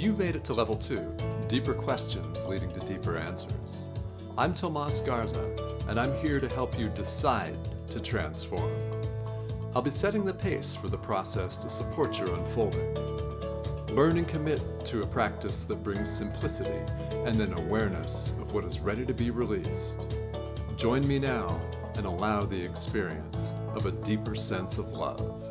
You made it to level 2, deeper questions leading to deeper answers. I'm Tomas Garza, and I'm here to help you decide to transform. I'll be setting the pace for the process to support your unfolding. Learn and commit to a practice that brings simplicity and then awareness of what is ready to be released. Join me now and allow the experience of a deeper sense of love.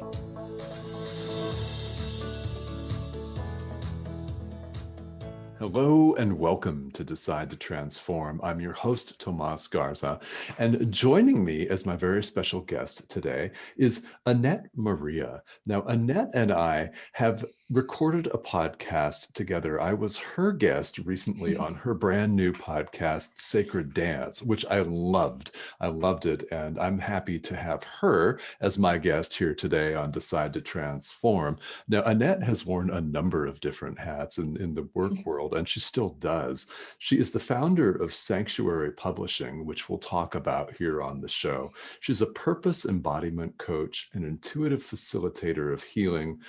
Hello and welcome to Decide to Transform. I'm your host, Tomas Garza, and joining me as my very special guest today is Annette Maria. Now, Annette and I have recorded a podcast together. I was her guest recently on her brand new podcast, Sacred Dance, which I loved. I loved it, and I'm happy to have her as my guest here today on Decide to Transform. Now, Annette has worn a number of different hats in the work world, and she still does. She is the founder of Sanctuary Publishing, which we'll talk about here on the show. She's a purpose embodiment coach, an intuitive facilitator of healing,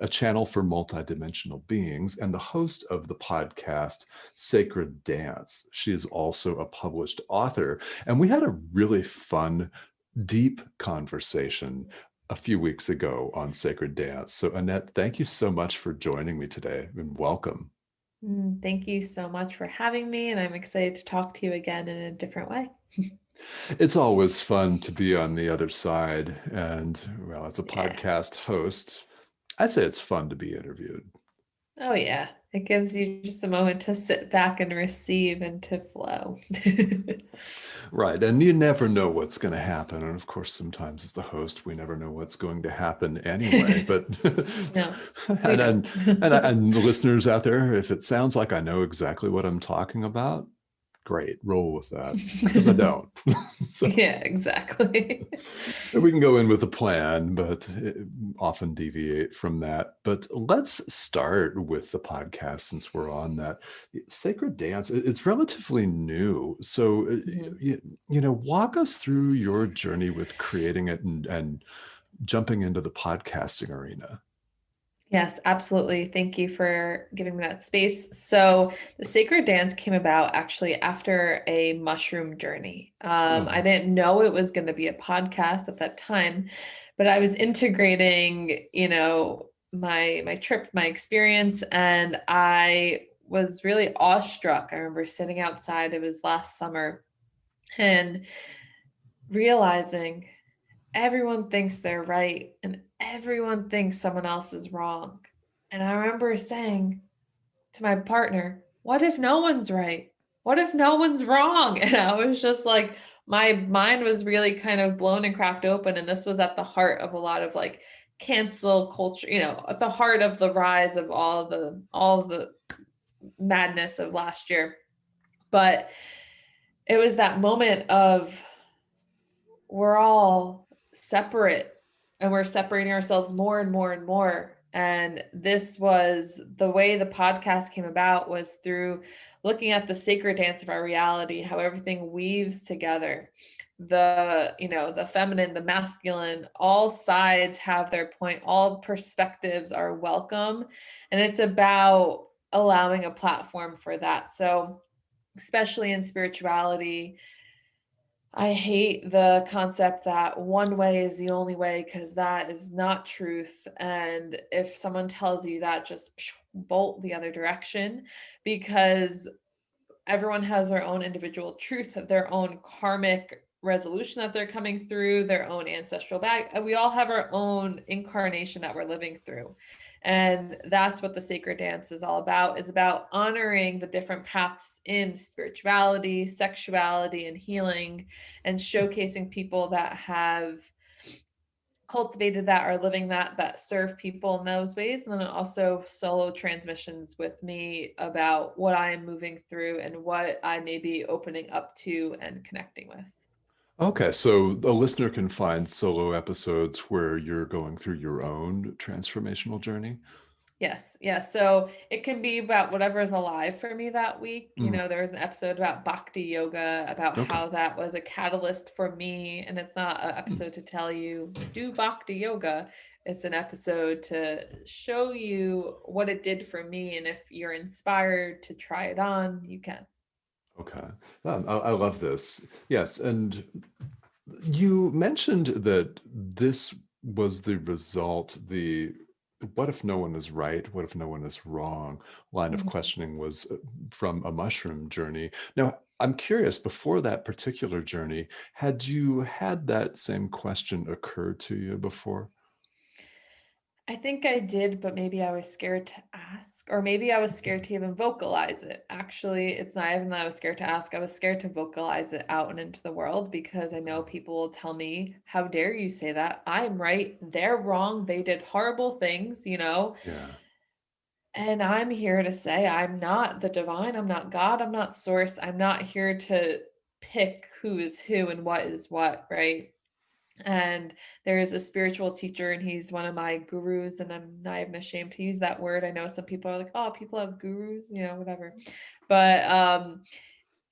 a channel for multidimensional beings, and the host of the podcast Sacred Dance. She is also a published author, and we had a really fun, deep conversation a few weeks ago on Sacred Dance. So Annette, thank you so much for joining me today, and welcome. Thank you so much for having me, and I'm excited to talk to you again in a different way. It's always fun to be on the other side, and well, as a Yeah. podcast host, I'd say it's fun to be interviewed. Oh, yeah. It gives you just a moment to sit back and receive and to flow. Right. And you never know what's going to happen. And of course, sometimes as the host, we never know what's going to happen anyway. But No, we don't. and the listeners out there, if it sounds like I know exactly what I'm talking about, great, roll with that, because I don't. So Yeah, exactly. we can go in with a plan, but often deviate from that. But let's start with the podcast since we're on that. Sacred Dance, it's relatively new. So, Mhm. walk us through your journey with creating it and jumping into the podcasting arena. Yes, absolutely. Thank you for giving me that space. So, the sacred dance came about actually after a mushroom journey. I Oh, didn't know it was going to be a podcast at that time, but I was integrating, my trip, my experience, and I was really awestruck. I remember sitting outside, it was last summer, and realizing everyone thinks they're right and everyone thinks someone else is wrong. And I remember saying to my partner, what if no one's right? What if no one's wrong? And I was just like, my mind was really kind of blown and cracked open. And this was at the heart of a lot of like cancel culture, at the heart of the rise of all the madness of last year. But it was that moment of we're all separate and we're separating ourselves more and more and more. And this was the way the podcast came about, was through looking at the sacred dance of our reality, how everything weaves together. The feminine, the masculine, all sides have their point, all perspectives are welcome. And it's about allowing a platform for that. So, especially in spirituality, I hate the concept that one way is the only way, because that is not truth. And if someone tells you that, just bolt the other direction, because everyone has their own individual truth, their own karmic resolution that they're coming through, their own ancestral bag. We all have our own incarnation that we're living through. And that's what the sacred dance is all about, is about honoring the different paths in spirituality, sexuality, and healing, and showcasing people that have cultivated that, are living that serve people in those ways. And then also solo transmissions with me about what I am moving through and what I may be opening up to and connecting with. okay. So a listener can find solo episodes where you're going through your own transformational journey. Yes. Yes. So it can be about whatever is alive for me that week. Mm, There was an episode about bhakti yoga, about okay. how that was a catalyst for me. And it's not an Mm, episode to tell you do bhakti yoga. it's an episode to show you what it did for me. And if you're inspired to try it on, you can. Okay. I love this. Yes. And you mentioned that this was the result, the what if no one is right? What if no one is wrong? Line of Mhm. questioning was from a mushroom journey. Now, I'm curious, before that particular journey, had you had that same question occur to you before? I think I did, but maybe I was scared to ask, or maybe I was scared to even vocalize it. Actually, it's not even that I was scared to ask. I was scared to vocalize it out and into the world because I know people will tell me, "How dare you say that? I'm right. They're wrong. They did horrible things, you know?" Yeah. And I'm here to say I'm not the divine. I'm not God. I'm not source. I'm not here to pick who is who and what is what, right? And there is a spiritual teacher, and he's one of my gurus, and I'm not even ashamed to use that word. I know some people are like, oh, people have gurus, you know, whatever. But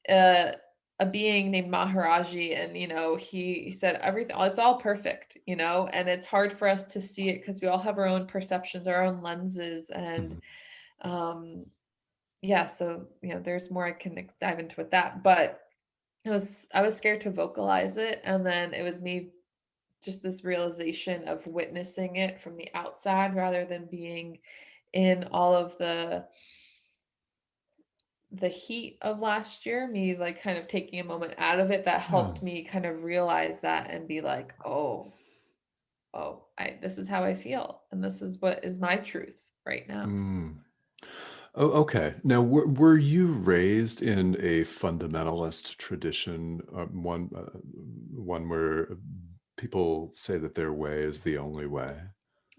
uh a being named Maharaji, and he said everything, it's all perfect, and it's hard for us to see it because we all have our own perceptions, our own lenses, and Mhm. um yeah, so there's more I can dive into with that, but I was scared to vocalize it, and then it was me, just this realization of witnessing it from the outside rather than being in all of the heat of last year, me like kind of taking a moment out of it, that Yeah. helped me kind of realize that and be like, oh, this is how I feel, and this is what is my truth right now. Mm. Oh, okay. Now, were you raised in a fundamentalist tradition, one where people say that their way is the only way?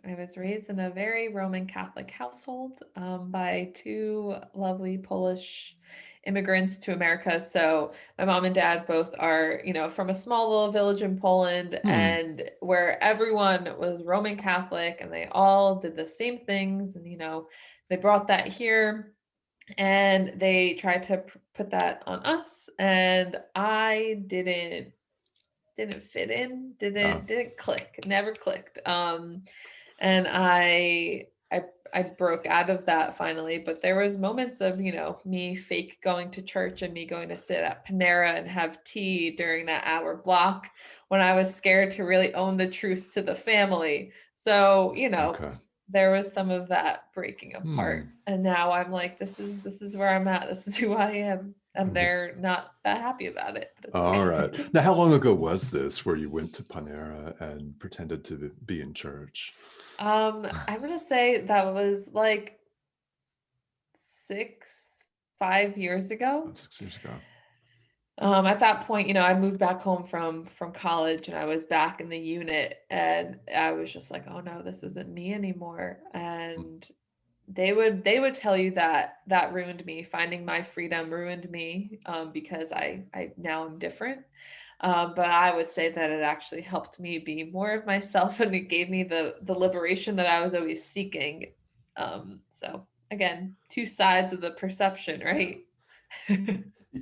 I was raised in a very Roman Catholic household, by two lovely Polish immigrants to America. So my mom and dad both are, from a small little village in Poland, Hmm. and where everyone was Roman Catholic and they all did the same things. And, they brought that here and they tried to put that on us. And I didn't fit in, Ah, didn't click, never clicked. And I broke out of that finally, but there was moments of, me fake going to church and me going to sit at Panera and have tea during that hour block when I was scared to really own the truth to the family. So, okay. there was some of that breaking apart. Hmm. And now I'm like, this is where I'm at. This is who I am. And they're not that happy about it, but it's All right. okay. Now, how long ago was this where you went to Panera and pretended to be in church? I'm gonna say that was like 5 years ago. 6 years ago. At that point, I moved back home from college, and I was back in the unit, and I was just like, oh no, this isn't me anymore. And they would tell you that that ruined me. Finding my freedom ruined me, because I now am different. But I would say that it actually helped me be more of myself, and it gave me the liberation that I was always seeking. So again, two sides of the perception, right?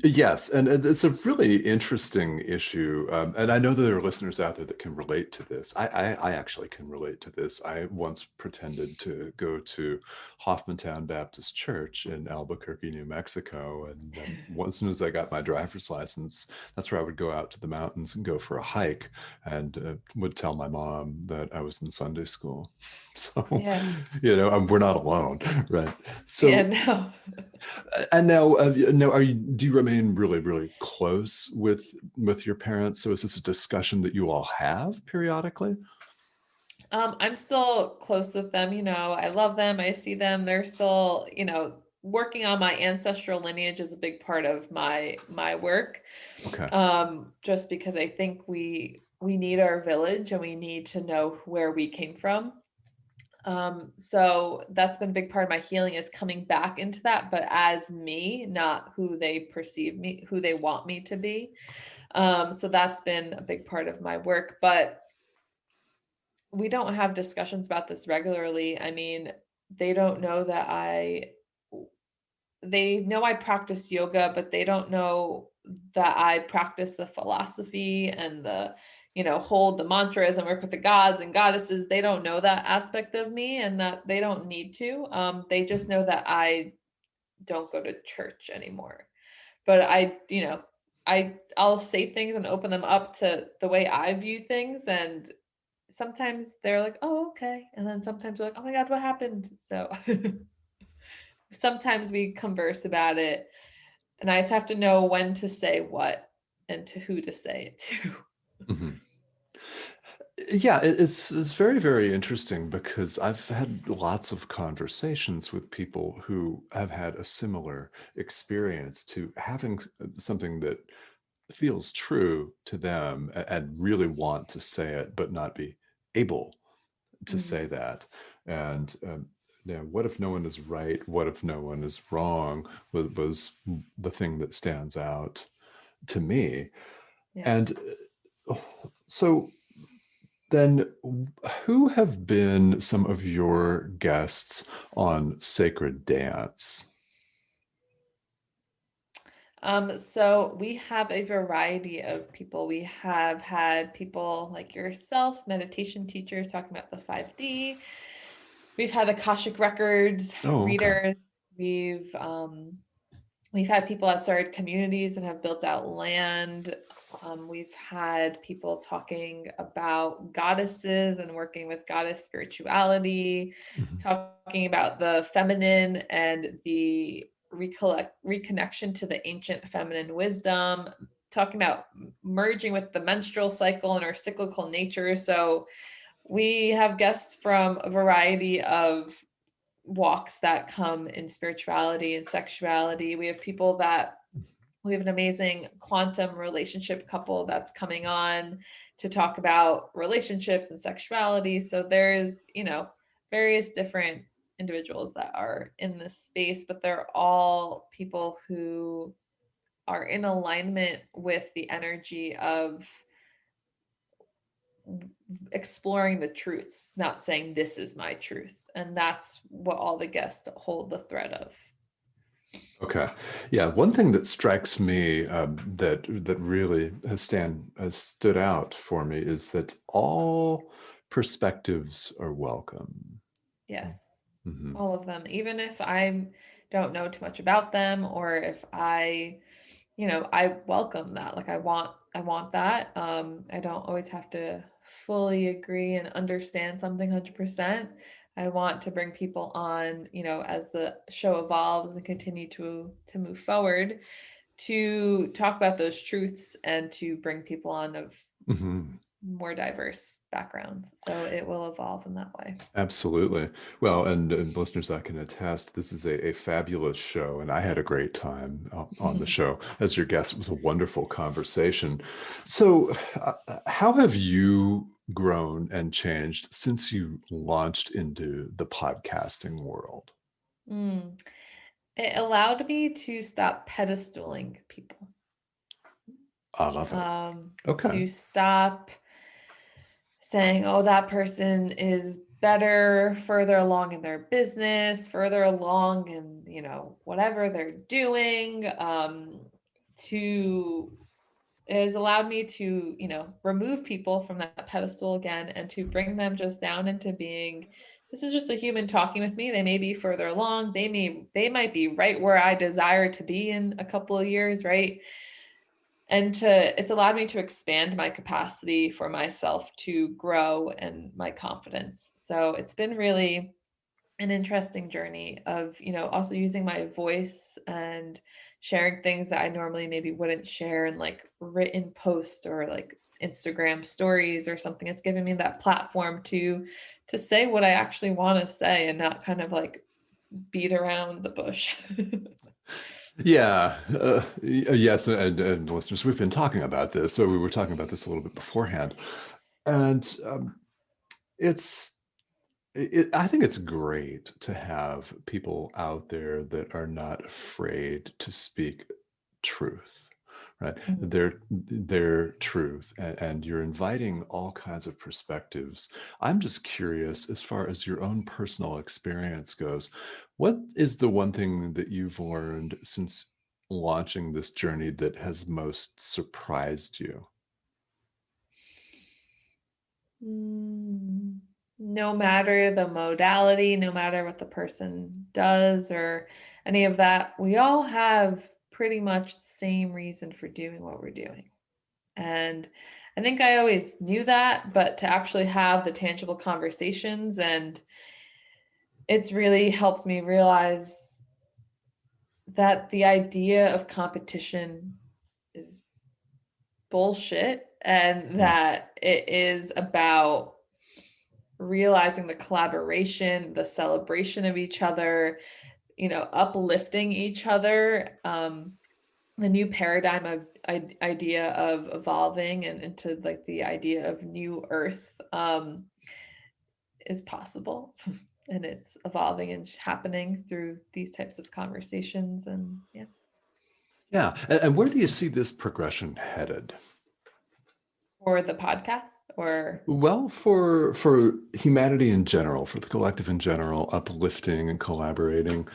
Yes, and it's a really interesting issue, and I know that there are listeners out there that can relate to this. I actually can relate to this. I once pretended to go to Hoffmantown Baptist Church in Albuquerque, New Mexico, and as soon as I got my driver's license, that's where I would go out to the mountains and go for a hike, and would tell my mom that I was in Sunday school. So, Yeah. we're not alone, right? Yeah, So. no. And now, do you remain really, really close with your parents? So is this a discussion that you all have periodically? I'm still close with them, I love them, I see them. They're still, working on my ancestral lineage is a big part of my work. Okay. Just because I think we need our village and we need to know where we came from. So that's been a big part of my healing, is coming back into that, but as me, not who they perceive me, who they want me to be. So that's been a big part of my work, but we don't have discussions about this regularly. I mean, they don't know that they know I practice yoga, but they don't know that I practice the philosophy and the hold the mantras and work with the gods and goddesses. They don't know that aspect of me, and that they don't need to. They just know that I don't go to church anymore. But I'll say things and open them up to the way I view things. And sometimes they're like, oh, okay. And then sometimes they're like, oh my God, what happened? So sometimes we converse about it, and I just have to know when to say what and to who to say it to. Mhm. Yeah, it's very, very interesting because I've had lots of conversations with people who have had a similar experience to having something that feels true to them and really want to say it, but not be able to say Mm, that. And what if no one is right? What if no one is wrong? Was the thing that stands out to me. yeah. And so then, who have been some of your guests on Sacred Dance? So we have a variety of people. We have had people like yourself, meditation teachers talking about the 5D. We've had Akashic Records Oh, okay. readers. We've had people that started communities and have built out land. We've had people talking about goddesses and working with goddess spirituality, Mhm. talking about the feminine and the reconnection to the ancient feminine wisdom, talking about merging with the menstrual cycle and our cyclical nature. So we have guests from a variety of walks that come in spirituality and sexuality. We have an amazing quantum relationship couple that's coming on to talk about relationships and sexuality. So there's, various different individuals that are in this space, but they're all people who are in alignment with the energy of exploring the truths, not saying this is my truth. And that's what all the guests hold the thread of. Okay. Yeah, one thing that strikes me that really has stood out for me is that all perspectives are welcome. Yes, Mhm. all of them. Even if I don't know too much about them, or if I welcome that. Like I want that. I don't always have to fully agree and understand something 100%. I want to bring people on, as the show evolves and continue to move forward, to talk about those truths and to bring people on of Mhm. more diverse backgrounds. So it will evolve in that way. Absolutely. Well, and listeners, I can attest, this is a fabulous show, and I had a great time on the show as your guest. It was a wonderful conversation. So, how have you grown and changed since you launched into the podcasting world? Mm. It allowed me to stop pedestaling people, I love it. Okay. to stop saying, oh, that person is better further along in their business, further along in, whatever they're doing, to it has allowed me to, remove people from that pedestal again and to bring them just down into being, this is just a human talking with me. They may be further along. They might be right where I desire to be in a couple of years, right? And it's allowed me to expand my capacity for myself to grow and my confidence. So it's been really an interesting journey of, also using my voice and sharing things that I normally maybe wouldn't share in like written post or like Instagram stories or something. It's given me that platform to say what I actually want to say and not kind of like beat around the bush. Yeah. Yes. And listeners, we've been talking about this. So, we were talking about this a little bit beforehand. And it's I think it's great to have people out there that are not afraid to speak truth, right? Mhm. Their truth, and you're inviting all kinds of perspectives. I'm just curious, as far as your own personal experience goes, what is the one thing that you've learned since launching this journey that has most surprised you? Mm, no matter the modality, no matter what the person does or any of that, we all have pretty much the same reason for doing what we're doing. And I think I always knew that, but to actually have the tangible conversations, and it's really helped me realize that the idea of competition is bullshit and Mm. that it is about realizing the collaboration, the celebration of each other, uplifting each other. The new paradigm of idea of evolving and into like the idea of new earth is possible. And it's evolving and happening through these types of conversations. And yeah. Yeah. And where do you see this progression headed? For the podcast or Well, for humanity in general, for the collective in general, uplifting and collaborating.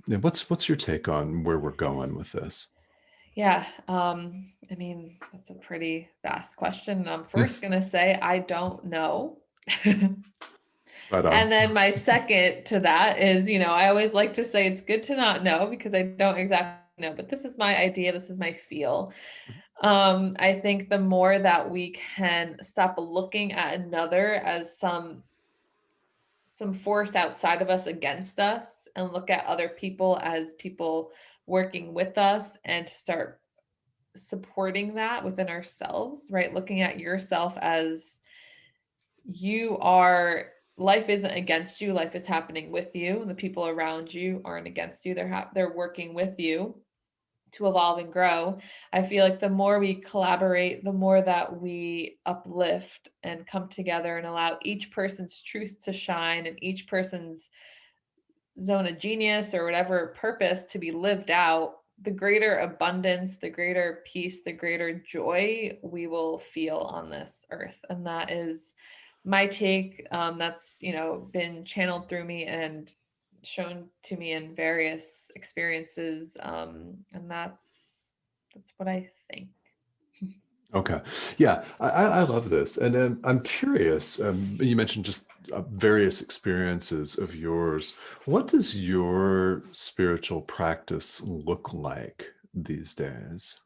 Yeah, what's your take on where we're going with this? yeah, I mean, that's a pretty vast question. And I'm first going to say, I don't know. Right And on. then my second to that is, I always like to say it's good to not know because I don't exactly know, but this is my idea. This is my feel. I think the more that we can stop looking at another as some force outside of us against us and look at other people as people working with us and start supporting that within ourselves, right? Looking at yourself as you are life isn't against you, life is happening with you, and the people around you aren't against you. They're working with you to evolve and grow. I feel like the more we collaborate, the more that we uplift and come together and allow each person's truth to shine and each person's zone of genius or whatever purpose to be lived out, the greater abundance, the greater peace, the greater joy we will feel on this earth. And that is my take. That's, been channeled through me and shown to me in various experiences. And that's what I think. Okay. Yeah, I love this. And I'm curious. You mentioned just various experiences of yours. What does your spiritual practice look like these days?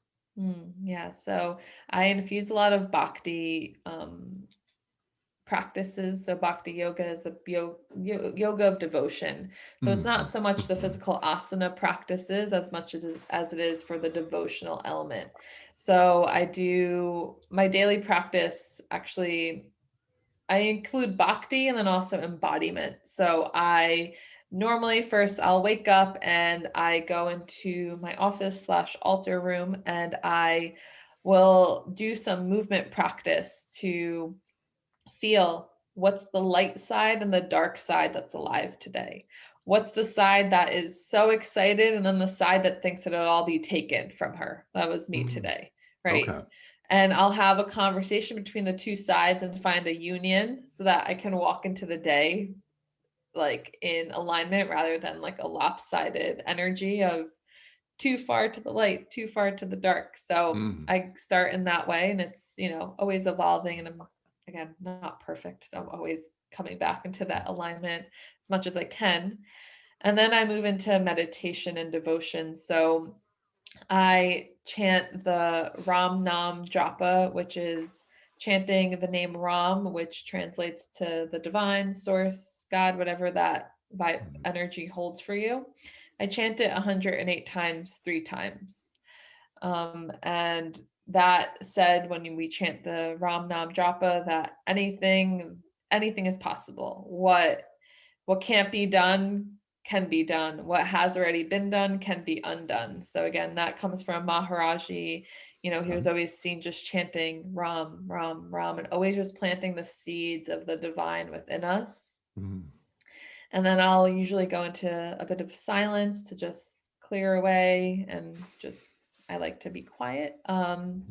Yeah, so I infuse a lot of bhakti practices. So bhakti yoga is the yoga of devotion. So it's not Mhm, so much the mhm, physical asana practices as much as it is for the devotional element. So I do my daily practice actually. I include bhakti and then also embodiment. So I normally first I'll wake up and I go into my office slash altar room and I will do some movement practice to feel what's the light side and the dark side that's alive today. What's the side that is so excited and then the side that thinks it'll all be taken from her. That was me mhm. today, right? Okay. And I'll have a conversation between the two sides and find a union so that I can walk into the day like in alignment rather than like a lopsided energy of too far to the light, too far to the dark. So Mm. I start in that way and it's, always evolving and I'm again not perfect. So I'm always coming back into that alignment as much as I can. And then I move into meditation and devotion. So I chant the Ram Nam Japa, which is chanting the name Ram, which translates to the divine source, God, whatever that vibe Mhm. energy holds for you. I chant it 108 times, 3 times. And that said, when we chant the Ram Nam Japa, that anything is possible. What can't be done can be done. What has already been done can be undone. So again, that comes from Maharaji. He Okay. was always seen just chanting Ram, Ram, Ram, and always just planting the seeds of the divine within us. Mhm, And then I'll usually go into a bit of silence to just clear away and just I like to be quiet. mhm,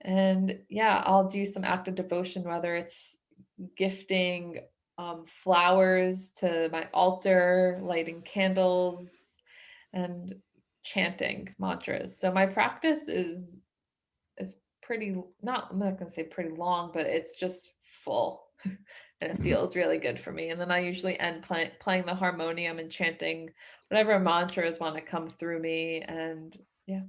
And yeah, I'll do some active devotion, whether it's gifting flowers to my altar, lighting candles, and chanting mantras. So my practice is pretty not I'm not gonna say pretty long, but it's just full. And it Mhm. feels really good for me. And then I usually end playing the harmonium and chanting whatever mantras want to come through me. And yeah,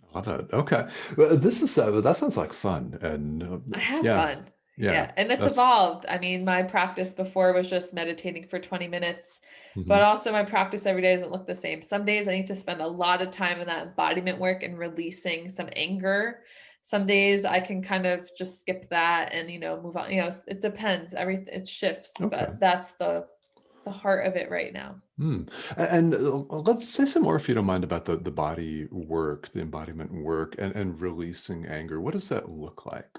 I love it. Okay. Well, this is that sounds like fun. And I have yeah, fun. yeah, Yeah. And it's that's evolved. I mean, my practice before was just meditating for 20 minutes, but mhm. also my practice every day doesn't look the same. Some days I need to spend a lot of time in that embodiment work and releasing some anger. Some days I can kind of just skip that and, move on. It depends. Everything it shifts, Okay. but that's the heart of it right now. Hmm. And let's say some more, if you don't mind, about the body work, the embodiment work, and releasing anger. What does that look like?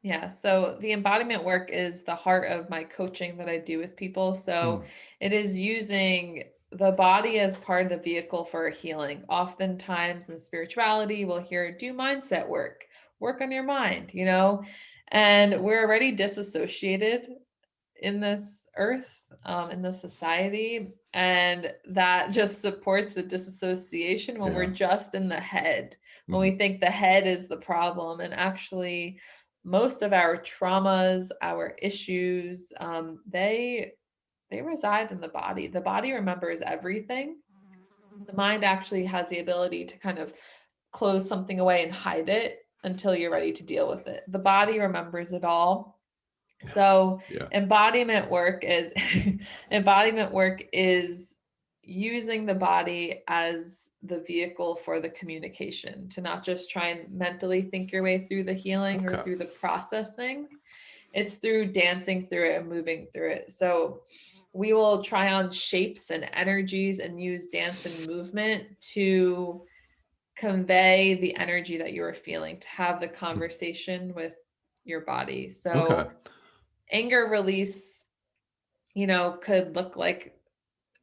Yeah, so the embodiment work is the heart of my coaching that I do with people. So Hmm. it is using the body as part of the vehicle for healing. Oftentimes in spirituality, we'll hear do mindset work, work on your mind. And we're already disassociated in this earth, in this society. And that just supports the disassociation when we're Yeah. just in the head, when Hmm. we think the head is the problem. And actually, most of our traumas, our issues, they reside in the body. The body remembers everything. The mind actually has the ability to kind of close something away and hide it until you're ready to deal with it. The body remembers it all. Yeah. So Yeah. embodiment work is embodiment work is using the body as the vehicle for the communication, to not just try and mentally think your way through the healing or Okay. through the processing. It's through dancing through it and moving through it. So we will try on shapes and energies and use dance and movement to convey the energy that you are feeling, to have the Hmm. conversation with your body. Okay. So anger release, could look like,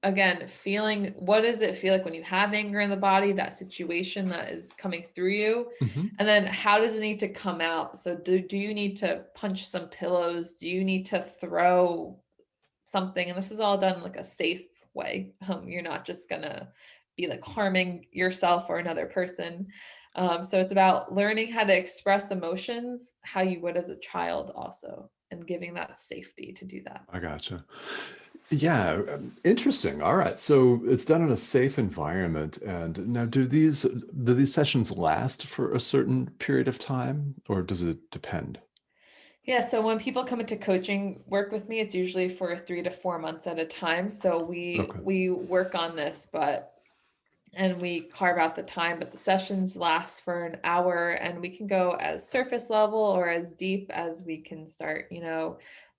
again, feeling, what does it feel like when you have anger in the body, that situation that is coming through you? Hmm. And then how does it need to come out? So do you need to punch some pillows? Do you need to throw something? And this is all done like a safe way. You're not just gonna be like harming yourself or another person. So it's about learning how to express emotions how you would as a child also, and giving that safety to do that. I gotcha. Yeah, interesting. All right. So it's done in a safe environment. And now do these sessions last for a certain period of time, or does it depend? Yeah, so when people come into coaching work with me, it's usually for 3 to 4 months at a time. So we Okay. we work on this, and we carve out the time, but the sessions last for an hour, and we can go as surface level or as deep as we can start.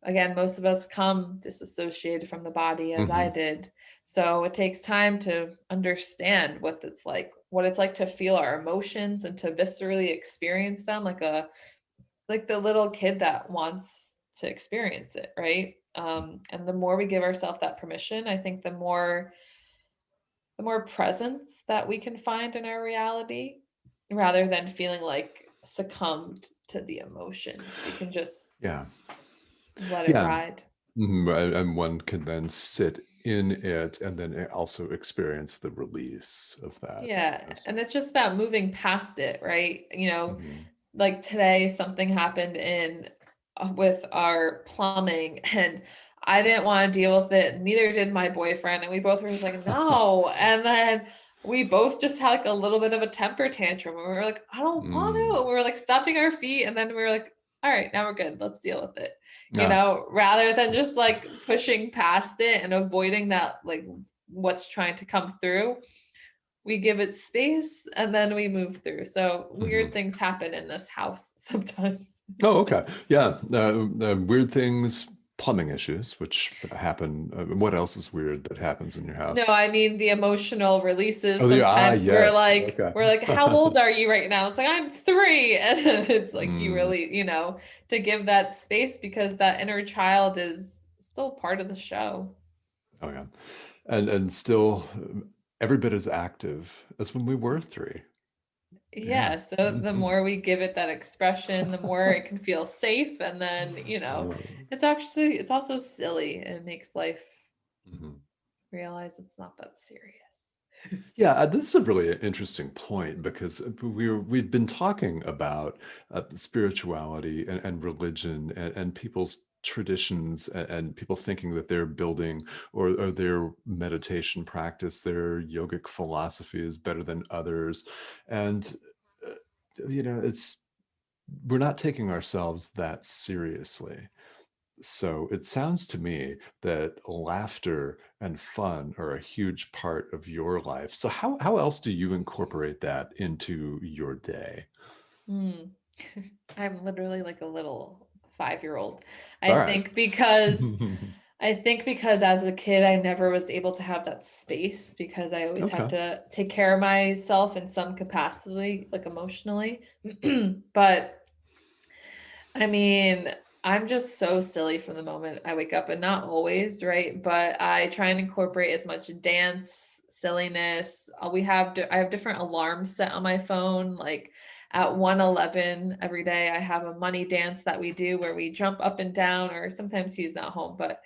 Again, most of us come disassociated from the body, as I Hmm. did. So it takes time to understand what it's like to feel our emotions and to viscerally experience them, like the little kid that wants to experience it, right? And the more we give ourselves that permission, I think the more presence that we can find in our reality, rather than feeling like succumbed to the emotions. We can just Yeah. let it Yeah. ride. And one can then sit in it and then also experience the release of that. Yeah. Yes. And it's just about moving past it, right? Mhm. Like today, something happened in with our plumbing, and I didn't want to deal with it. Neither did my boyfriend. And we both were just like, no. And then we both just had like a little bit of a temper tantrum. And we were like, I don't want to. Mm. And we were like stomping our feet. And then we were like, all right, now we're good. Let's deal with it. Yeah. Rather than just like pushing past it and avoiding that, like what's trying to come through, we give it space and then we move through. So weird Mhm. things happen in this house sometimes. Oh, okay. Yeah. Weird things, plumbing issues, which happen. What else is weird that happens in your No, house? I mean the emotional releases. Oh, Sometimes we're yes. like, Okay. we're like, how old are you right now? It's like, I'm 3. And it's like you Mm. really, to give that space, because that inner child is still part of the show. Oh, yeah. And still every bit as active as when we were 3. Yeah. Yeah. So the Mhm. more we give it that expression, the more it can feel safe. And then, Oh. it's also silly. It makes life Mhm. realize it's not that serious. Yeah, this is a really interesting point because we've been talking about spirituality and religion and people's traditions and people thinking that they're building or their meditation practice, their yogic philosophy is better than others. And, it's, we're not taking ourselves that seriously. So it sounds to me that laughter and fun are a huge part of your life. So how else do you incorporate that into your day? Hmm. I'm literally like a little 5-year-old. All I right. think because I think because as a kid I never was able to have that space because I always had Okay. to take care of myself in some capacity, like emotionally. But I mean, I'm just so silly from the moment I wake up, and not always, right? But I try and incorporate as much dance, silliness. I have different alarms set on my phone, like at 1:11 every day. I have a money dance that we do where we jump up and down, or sometimes he's not home, but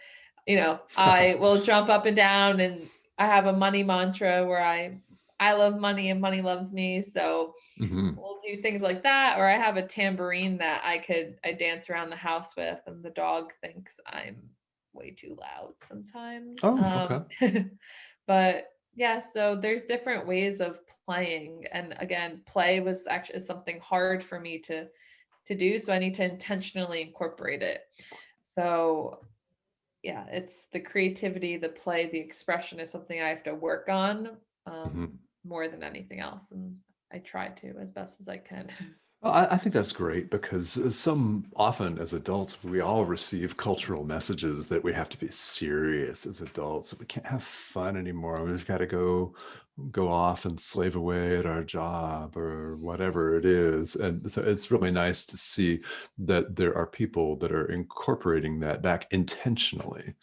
I will jump up and down, and I have a money mantra where I love money and money loves me. So Hmm. we'll do things like that, or I have a tambourine that I dance around the house with, and the dog thinks I'm way too loud sometimes. Oh, okay. But yeah, so there's different ways of playing, and again, play was actually something hard for me to do, so I need to intentionally incorporate it. So yeah, it's the creativity, the play, the expression is something I have to work on, Mhm. more than anything else, and I try to as best as I can. Well, I think that's great because some often as adults, we all receive cultural messages that we have to be serious as adults. We can't have fun anymore. We've got to go off and slave away at our job or whatever it is. And so it's really nice to see that there are people that are incorporating that back intentionally.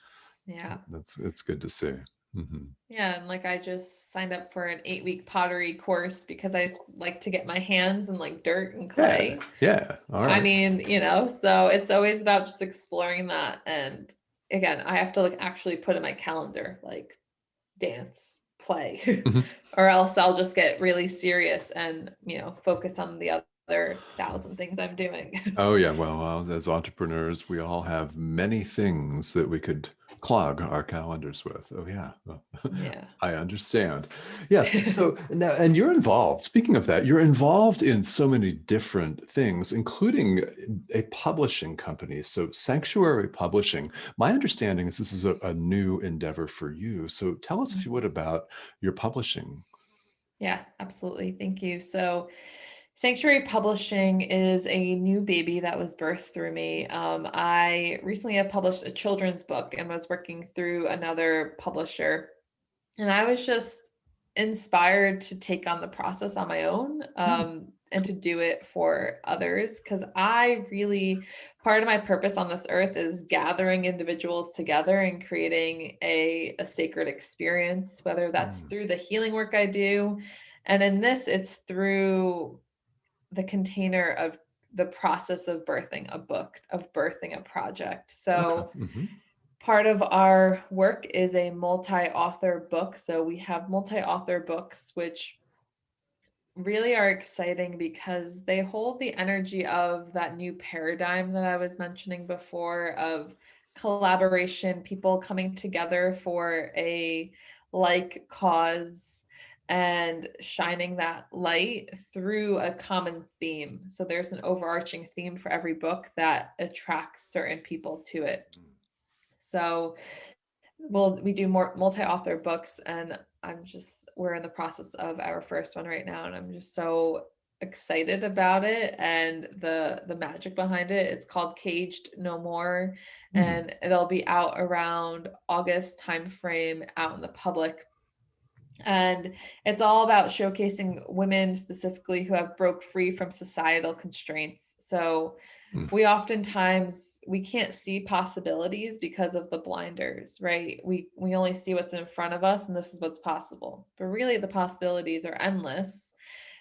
Yeah. It's good to see. Hmm. Yeah, and like I just signed up for an 8-week pottery course because I just like to get my hands in like dirt and Yeah, clay. yeah. All I right. mean, so it's always about just exploring that. And again, I have to like actually put in my calendar, like dance, play, Mhm. or else I'll just get really serious and, focus on the other thousand things I'm doing. Oh, yeah. Well, as entrepreneurs, we all have many things that we could clog our calendars with. Oh, yeah. Well, Yeah. I understand. Yes. So now, and you're involved. Speaking of that, you're involved in so many different things, including a publishing company. So, Sanctuary Publishing. My understanding is this is a new endeavor for you. So, tell us, if you would, about your publishing. Yeah, absolutely. Thank you. So, Sanctuary Publishing is a new baby that was birthed through me. I recently have published a children's book and was working through another publisher. And I was just inspired to take on the process on my own, Hmm. and to do it for others. Because part of my purpose on this earth is gathering individuals together and creating a sacred experience, whether that's Mm. through the healing work I do. And in this, it's through the container of the process of birthing a book, of birthing a project. Okay. So Hmm. part of our work is a multi-author book. So we have multi-author books, which really are exciting because they hold the energy of that new paradigm that I was mentioning before of collaboration, people coming together for a like cause and shining that light through a common theme. So there's an overarching theme for every book that attracts certain people to it. So we do more multi-author books, and we're in the process of our first one right now, and I'm just so excited about it and the magic behind it. It's called Caged No More, Mm. and it'll be out around August timeframe out in the public. And it's all about showcasing women specifically who have broke free from societal constraints. So Mm. we can't see possibilities because of the blinders, right? We only see what's in front of us, and this is what's possible, but really the possibilities are endless.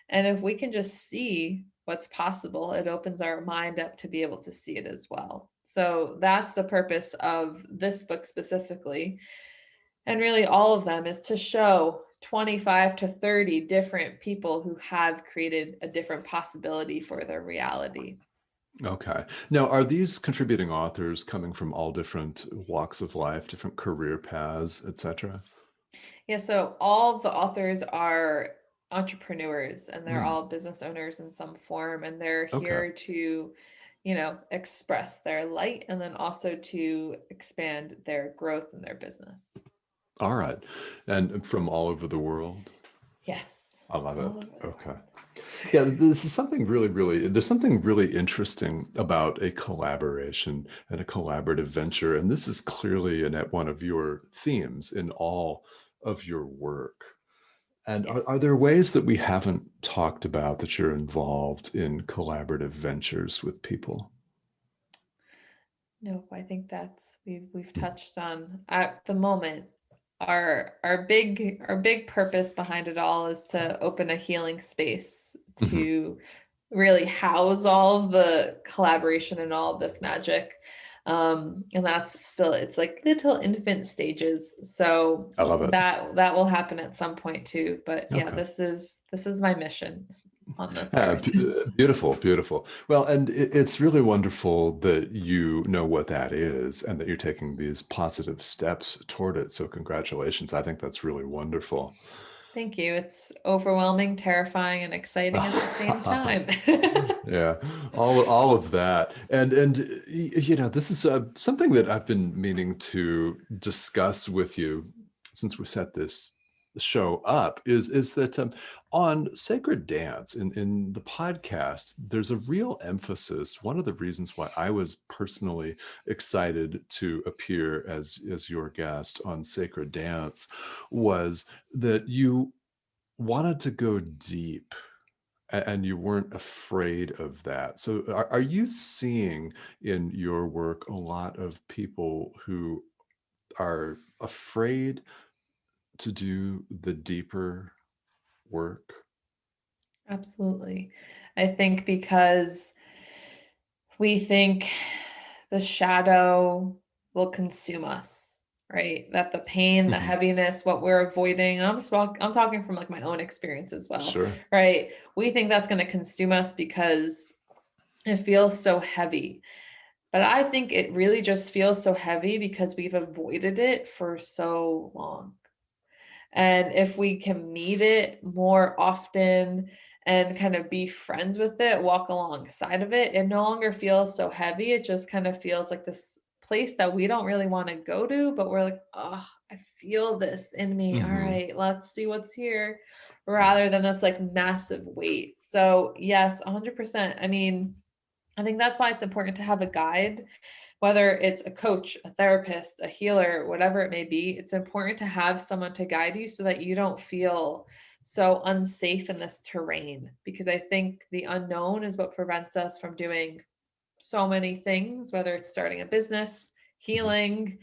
And if we can just see what's possible, it opens our mind up to be able to see it as well. So that's the purpose of this book specifically, and really all of them, is to show 25 to 30 different people who have created a different possibility for their reality. Okay. Now, are these contributing authors coming from all different walks of life, different career paths, etc.? Yeah, so all of the authors are entrepreneurs and they're Mm, all business owners in some form, and they're okay. here to, express their light and then also to expand their growth in their business. All right. And from all over the world? Yes, I love all it. over the Okay. world. Yeah, this is something there's something really interesting about a collaboration and a collaborative venture. And this is clearly, Annette, one of your themes in all of your work. And are Yes. there ways that we haven't talked about that you're involved in collaborative ventures with people? No, I think we've Mm, touched on at the moment our big purpose behind it all is to open a healing space mhm. to really house all of the collaboration and all of this magic. And that's still it's like little infant stages. So I love it. that will happen at some point too. But yeah, Okay. this is my mission on this Yeah, earth. beautiful, beautiful. Well, and it's really wonderful that you know what that is and that you're taking these positive steps toward it. So, congratulations. I think that's really wonderful. Thank you. It's overwhelming, terrifying, and exciting at the same time. Yeah, all of that, and this is something that I've been meaning to discuss with you since we set this show up. Is that on sacred dance in the podcast, there's a real emphasis. One of the reasons why I was personally excited to appear as your guest on sacred dance was that you wanted to go deep and you weren't afraid of that. So are you seeing in your work a lot of people who are afraid to do the deeper work? Absolutely. I think because we think the shadow will consume us, right? That the pain, the Mhm. heaviness, what we're avoiding, and I'm talking from like my own experience as well, Sure. right? We think that's going to consume us because it feels so heavy. But I think it really just feels so heavy because we've avoided it for so long. And if we can meet it more often and kind of be friends with it, walk alongside of it, it no longer feels so heavy. It just kind of feels like this place that we don't really want to go to, but we're like, oh, I feel this in me. All Hmm. right, let's see what's here, rather than this like massive weight. So, yes, 100%. I mean, I think that's why it's important to have a guide, whether it's a coach, a therapist, a healer, whatever it may be. It's important to have someone to guide you so that you don't feel so unsafe in this terrain. Because I think the unknown is what prevents us from doing so many things, whether it's starting a business, Hmm. healing,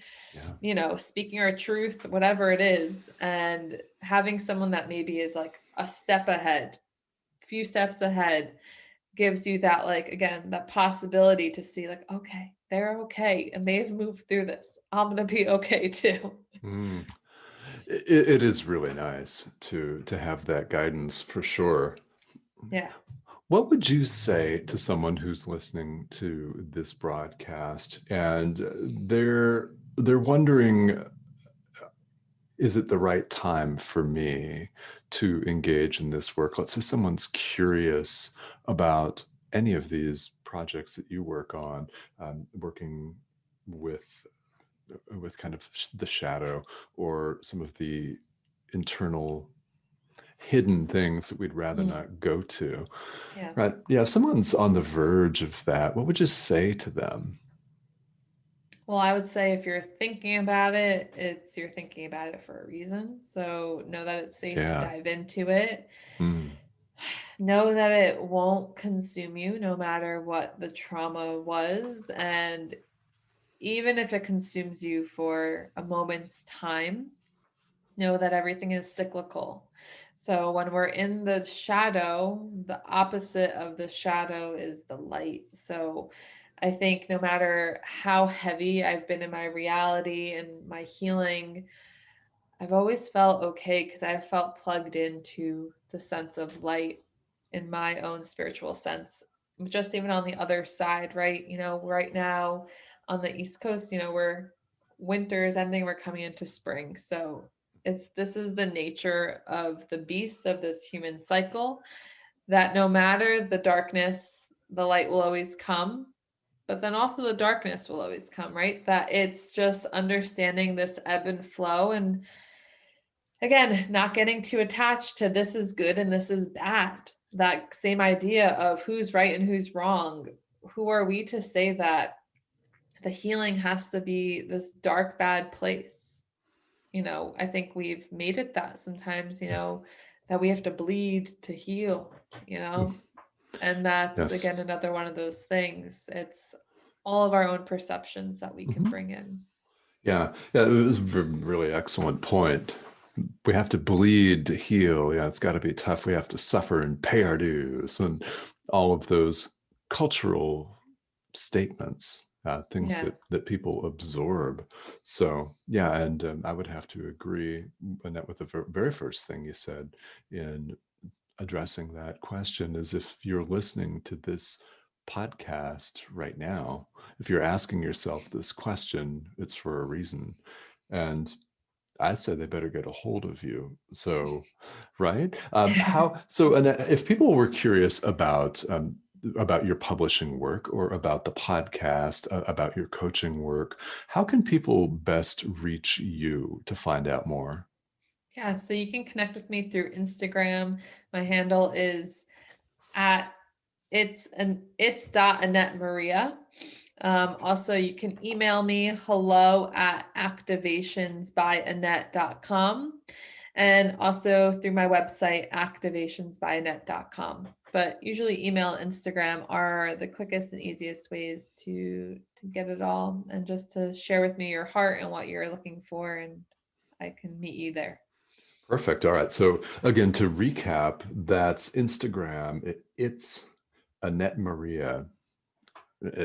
Yeah. speaking our truth, whatever it is. And having someone that maybe is like a step ahead, few steps ahead, gives you that, like, again, that possibility to see like, okay, they're okay and they've moved through this, I'm gonna be okay too. Mm. It is really nice to have that guidance for sure. Yeah. What would you say to someone who's listening to this broadcast and they're wondering, is it the right time for me to engage in this work? Let's say someone's curious about any of these projects that you work on, working with kind of the shadow or some of the internal hidden things that we'd rather Mm, not go to. yeah. Right. Yeah. If someone's on the verge of that, what would you say to them? Well, I would say if you're thinking about it, you're thinking about it for a reason. So know that it's safe to Yeah. dive into it. Mm, Know that it won't consume you no matter what the trauma was. And even if it consumes you for a moment's time, know that everything is cyclical. So when we're in the shadow, the opposite of the shadow is the light. So I think no matter how heavy I've been in my reality and my healing, I've always felt okay because I felt plugged into the sense of light in my own spiritual sense. just even on the other side, right? Right now on the East Coast, we're winter is ending, we're coming into spring. So this is the nature of the beast of this human cycle, that no matter the darkness, the light will always come, but then also the darkness will always come, right? That it's just understanding this ebb and flow, and again, not getting too attached to this is good and this is bad. That same idea of who's right and who's wrong. Who are we to say that the healing has to be this dark, bad place? I think we've made it that sometimes, that we have to bleed to heal, and that's Yes. again another one of those things. It's all of our own perceptions that we can Mhm. bring in. Yeah. Yeah. It was a really excellent point. We have to bleed to heal. Yeah, it's got to be tough. We have to suffer and pay our dues and all of those cultural statements, things Yeah. that people absorb. So yeah, and I would have to agree, Annette, with the very first thing you said in addressing that question is if you're listening to this podcast right now, if you're asking yourself this question, it's for a reason. And I said they better get a hold of you. So, right? So, and if people were curious about your publishing work or about the podcast, about your coaching work, how can people best reach you to find out more? Yeah, so you can connect with me through Instagram. My handle is at it's dot Annette Maria. Also, you can email me hello@activationsbyannette.com, and also through my website activationsbyannette.com. But usually email and Instagram are the quickest and easiest ways to get it all, and just to share with me your heart and what you're looking for, and I can meet you there. Perfect. All right. So again, to recap, that's Instagram. It's Annette Maria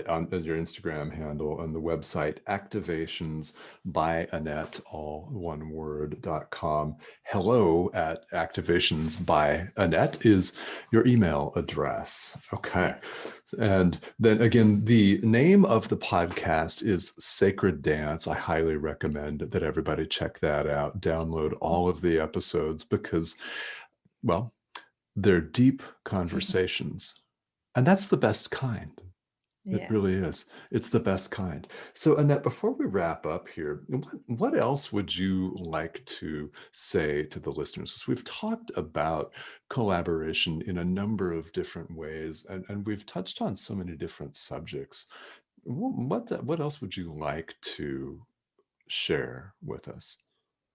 on your Instagram handle, and the website activations by Annette, all one word.com. Hello at activations by Annette is your email address. Okay. Yes. And then again, the name of the podcast is Sacred Dance. I highly recommend that everybody check that out, download all of the episodes because, well, they're deep conversations. And that's the best kind. It Yeah. really is. It's the best kind. So, Annette, before we wrap up here, what else would you like to say to the listeners? 'Cause we've talked about collaboration in a number of different ways, and we've touched on so many different subjects. What else would you like to share with us?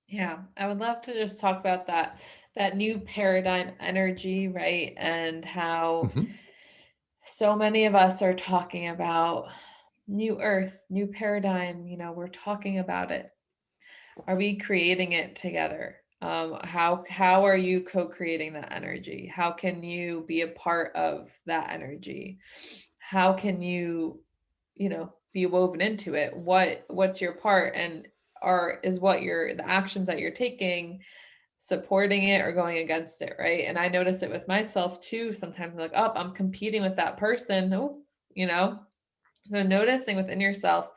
Yeah, I would love to just talk about that new paradigm energy, right? And how Mhm. so many of us are talking about new earth, new paradigm, we're talking about it. Are we creating it together? How are you co-creating that energy? How can you be a part of that energy? How can you, be woven into it? What's your part? And is what the actions that you're taking supporting it or going against it, right? And I notice it with myself too. Sometimes I'm like, oh, I'm competing with that person. Oh, you know. So noticing within yourself,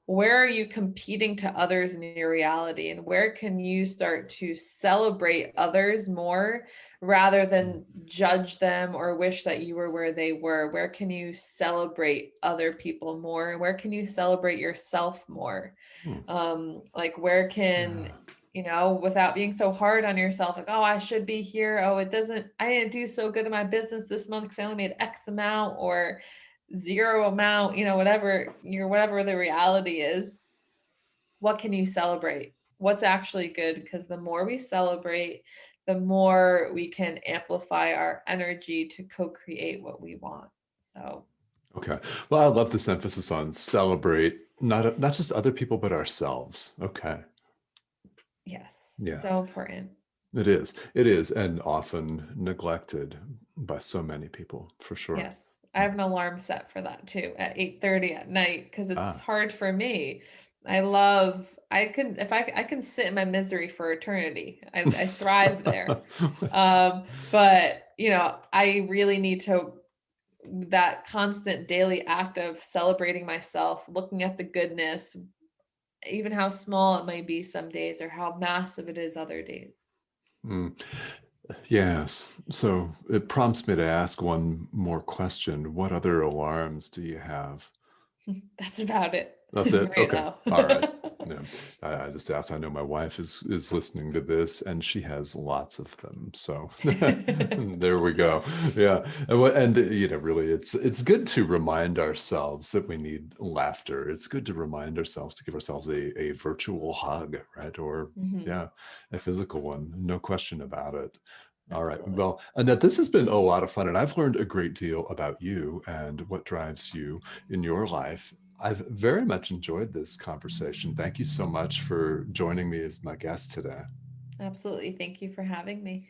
where are you competing to others in your reality, and where can you start to celebrate others more rather than judge them or wish that you were where they were? Where can you celebrate other people more? Where can you celebrate yourself more? Hmm. Like where can, Yeah. without being so hard on yourself, like, oh, I should be here, oh, I didn't do so good in my business this month because I only made X amount or zero amount, whatever the reality is. What can you celebrate? What's actually good? Because the more we celebrate, the more we can amplify our energy to co-create what we want. So Okay. Well, I love this emphasis on celebrate not just other people, but ourselves. Okay. yes, Yeah. so important. It is. It is, and often neglected by so many people, for sure. Yes. I have an alarm set for that too at 8:30 at night because it's Ah. hard for me. I can sit in my misery for eternity. I thrive there. But I really need to that constant daily act of celebrating myself, looking at the goodness, even how small it might be some days or how massive it is other days. Mm. Yes. So it prompts me to ask one more question. What other alarms do you have? That's about it That's it? right Okay. now. All right. Yeah. I just asked. I know my wife is listening to this and she has lots of them. So there we go. Yeah. And really it's good to remind ourselves that we need laughter. It's good to remind ourselves to give ourselves a virtual hug, right? Or Mhm. yeah, a physical one. No question about it. All right. Absolutely. Well, Annette, this has been a lot of fun, and I've learned a great deal about you and what drives you in your life. I've very much enjoyed this conversation. Thank you so much for joining me as my guest today. Absolutely. Thank you for having me.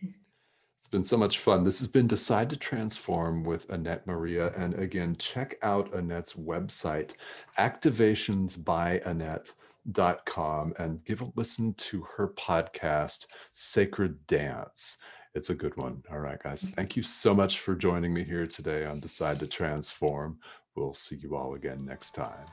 It's been so much fun. This has been Decide to Transform with Annette Maria. And again, check out Annette's website, activationsbyannette.com, and give a listen to her podcast, Sacred Dance. It's a good one. All right, guys. Thank you so much for joining me here today on Decide to Transform. We'll see you all again next time.